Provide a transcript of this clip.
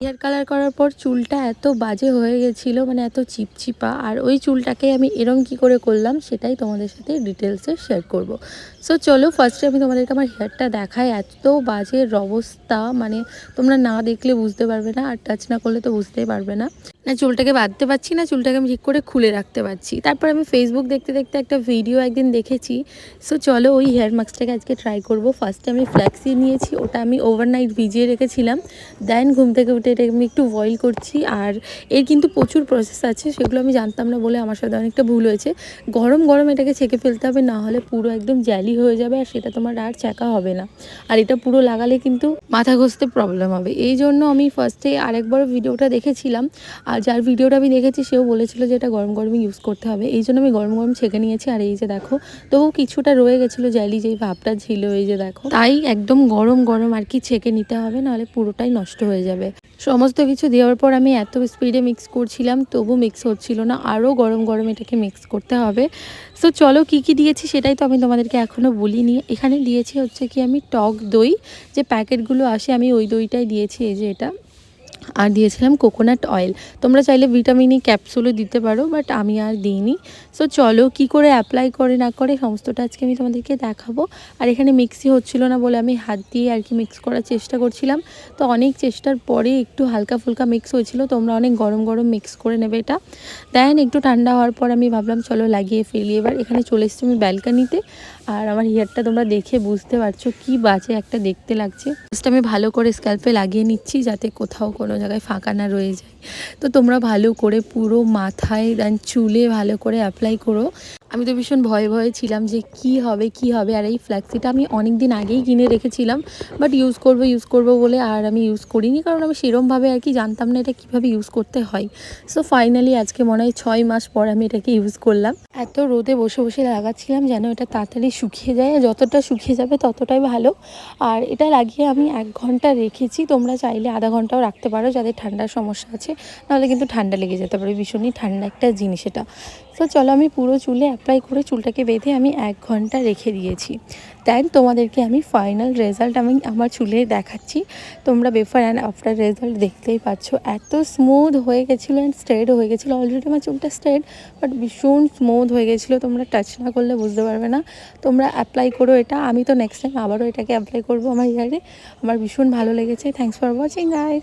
Hair colour করার পর চুলটা এত বাজে হয়ে গেছিলো, মানে এত চিপচিপা। আর ওই চুলটাকে আমি এরম কি করে করলাম সেটাই তোমাদের সাথে ডিটেলসে শেয়ার করব। সো চলো ফার্স্টে আমি তোমাদেরকে আমার হেয়ারটা দেখাই। এত বাজে অবস্থা, মানে তোমরা না দেখলে বুঝতে পারবে না, আর টাচ না করলে তো বুঝতেই পারবে না। না চুলটাকে বাঁধতে পারছি না, চুলটাকে আমি ঠিক করে খুলে রাখতে পারছি। তারপর আমি ফেসবুক দেখতে দেখতে একটা ভিডিও একদিন দেখেছি। সো চলো ওই হেয়ার মাস্কটাকে আজকে ট্রাই করব। ফার্স্টে আমি ফ্ল্যাক্সি নিয়েছি, ওটা আমি ওভারনাইট ভিজিয়ে রেখেছিলাম। দেন ঘুম থেকে উঠে এটাকে আমি একটু বয়েল করছি। আর এর কিন্তু প্রচুর প্রসেস আছে, সেগুলো আমি জানতাম না বলে আমার সাথে অনেকটা ভুল হয়েছে। গরম গরম এটাকে ছেঁকে ফেলতে হবে, না হলে পুরো একদম জ্যালি হয়ে যাবে আর সেটা তোমার আর চাকা হবে না। আর এটা পুরো লাগালে কিন্তু মাথা ঘষতে প্রবলেম হবে। এই জন্য আমি ফার্স্টে আরেকবার ভিডিওটা দেখেছিলাম, আর যার ভিডিওটা আমি দেখেছি সেও বলেছিল যে এটা গরম গরমই ইউজ করতে হবে। এই জন্য আমি গরম গরম ছেঁকে নিয়েছি। আর এই যে দেখো, তবু কিছুটা রয়ে গেছিলো জ্যালি যেই ভাবটা ছিল, এই যে দেখো, তাই একদম গরম গরম আর কি ছেঁকে নিতে হবে, নাহলে পুরোটাই নষ্ট হয়ে যাবে। সমস্ত কিছু দেওয়ার পর আমি এত স্পিডে মিক্স করছিলাম, তবু মিক্স হচ্ছিল না। আরও গরম গরম এটাকে মিক্স করতে হবে। সো চলো কী কী দিয়েছি সেটাই তো আমি তোমাদেরকে এখনও বলিনি। এখানে দিয়েছি হচ্ছে কি আমি টক দই, যে প্যাকেটগুলো আসে আমি ওই দইটাই দিয়েছি, এই যে এটা। আর দিয়েছিলাম কোকোনাট অয়েল। তোমরা চাইলে ভিটামিন ই ক্যাপসুলও দিতে পারো, বাট আমি আর দিইনি। সো চলো কি করে অ্যাপ্লাই করে না করে সমস্তটা আজকে আমি তোমাদেরকে দেখাবো। আর এখানে মিক্সি হচ্ছিল না বলে আমি হাত দিয়ে আর কি মিক্স করার চেষ্টা করছিলাম। তো অনেক চেষ্টার পরে একটু হালকা ফুলকা মিক্স হয়েছিল। তোমরা অনেক গরম গরম মিক্স করে নেবে এটা। দেন একটু ঠান্ডা হওয়ার পর আমি ভাবলাম চলো লাগিয়ে ফেলি। এবার এখানে চলে এসেছি আমি ব্যালকানিতে। আর আমার হেয়ারটা তোমরা দেখে বুঝতে পারছো কি বাজে একটা দেখতে লাগছে। জাস্ট আমি ভালো করে স্ক্যাল্পে লাগিয়ে নিচ্ছি, যাতে কোথাও কোনো জায়গায় ফাঁকা না রয়ে যায়। তো তোমরা ভালো করে পুরো মাথায় দেন চুলে ভালো করে অ্যাপ্লাই করো। আমি তো ভীষণ ভয়ে ভয়ে ছিলাম যে কি হবে। আর এই ফ্ল্যাক্সিটা আমি অনেক দিন আগেই কিনে রেখেছিলাম, বাট ইউজ করব বলে আর আমি ইউজ করিনি, কারণ আমি সেরমভাবে আর কি জানতাম না এটা কীভাবে ইউজ করতে হয়। সো ফাইনালি আজকে মনে হয় 6 মাস পর আমি এটাকে ইউজ করলাম। এত রোদে বসে বসে লাগাচ্ছিলাম যেন এটা তাড়াতাড়ি শুকিয়ে যায়, যতটা শুকিয়ে যাবে ততটাই ভালো। আর এটা লাগিয়ে আমি 1 ঘন্টা রেখেছি। তোমরা চাইলে আধা ঘন্টাও রাখতে পারো, যাদের ঠান্ডার সমস্যা আছে, নাহলে কিন্তু ঠান্ডা লেগে যেতে পারে। ভীষণই ঠান্ডা একটা জিনিস এটা। তো চলো আমি পুরো চুলে অ্যাপ্লাই করে চুলটাকে বেঁধে আমি 1 ঘন্টা রেখে দিয়েছি। দেন তোমাদেরকে আমি ফাইনাল রেজাল্ট আমি আমার চুলে দেখাচ্ছি। তোমরা বিফোর অ্যান্ড আফটার রেজাল্ট দেখতেই পাচ্ছ। এত স্মুথ হয়ে গেছিলো অ্যান্ড স্ট্রেট হয়ে গেছিলো। অলরেডি আমার চুলটা স্ট্রেট, বাট ভীষণ স্মুথ হয়ে গেছিলো। তোমরা টাচ না করলে বুঝতে পারবে না। তোমরা অ্যাপ্লাই করো এটা। আমি তো নেক্সট টাইম আবারও এটাকে অ্যাপ্লাই করবো আমার হেয়ারে। আমার ভীষণ ভালো লেগেছে। Thanks for watching guys.